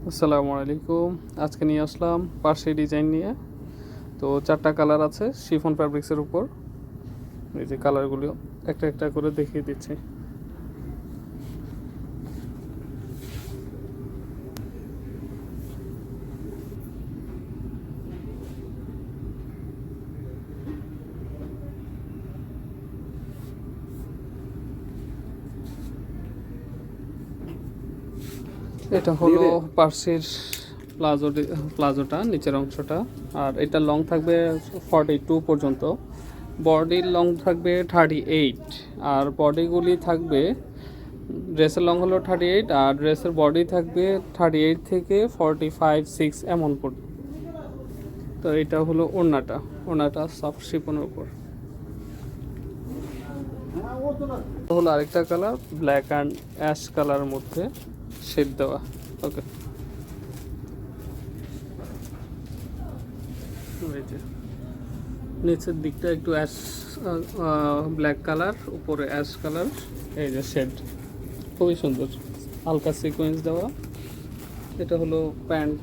আসসালামু আলাইকুম। আজকে নিয়ে আসলাম পার্সি ডিজাইন নিয়ে। তো 4টা কালার আছে শিফন ফ্যাব্রিক্সের উপর। এই যে কালারগুলো একটা একটা করে দেখিয়ে দিচ্ছি। এটা হলো পার্সির প্লাজোটা, নিচের অংশটা। আর এটা লং থাকবে 42 পর্যন্ত। বডির লং থাকবে 38। আর বডিগুলি থাকবে, ড্রেসের লং হলো 38 আর ড্রেসের বডি থাকবে 38 থেকে 45-6 এমন পর্যন্ত। তো এটা হলো ওড়নাটা সফট শিপনের উপর। হলো আরেকটা কালার, ব্ল্যাক অ্যান্ড অ্যাশ কালারের মধ্যে শেড দেওয়া। ওকে, এই যে নিচের দিকটা একটু অ্যাশ ব্ল্যাক কালার, উপরে অ্যাশ কালার। এই যে শেড খুবই সুন্দর, হালকা সিকোয়েন্স দেওয়া। এটা হলো প্যান্ট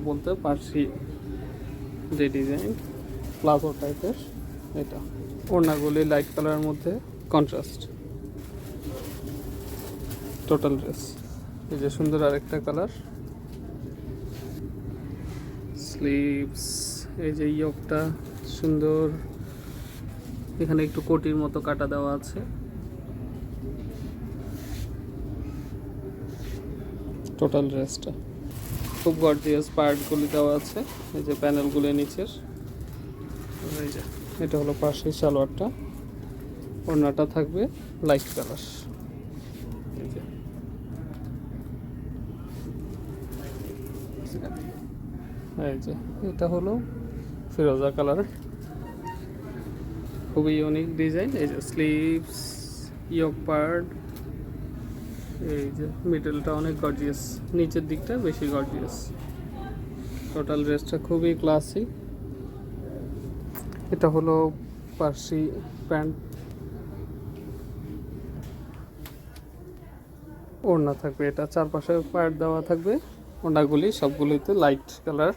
বলতে পার্সি যে ডিজাইন প্লাজো টাইপের। এটা ওড়নাগুলি লাইট কালারের মধ্যে কন্ট্রাস্ট। টোটাল ড্রেস এই যে সুন্দর আরেকটা কালার। স্লিভস, এই যে ইয়োকটা সুন্দর, এখানে একটু কোটির মতো কাটা দেওয়া আছে। টোটাল ড্রেসটা খুব গর্জিয়াস, পার্টগুলি দেওয়া আছে। এই যে প্যানেলগুলো নিচের। এই যে এটা হলো পাশের সালোয়ারটা, ওড়নাটা থাকবে লাইট কালার। এই যে এই যে এটা হলো ফিরোজা কালার, খুবই ইউনিক ডিজাইন। এই যে স্লিভস, ইয়োক পার্ট, এই যে মিডলটা অনেক গর্জিয়াস, নিচের দিকটা বেশি গর্জিয়াস। টোটাল ড্রেসটা খুবই ক্লাসিক। এটা হলো পার্সি প্যান্ট, ওড়না থাকবে, এটা চারপাশে পার্ট দেওয়া থাকবে। ওড়নাগুলি সবগুলিতে লাইট কালার।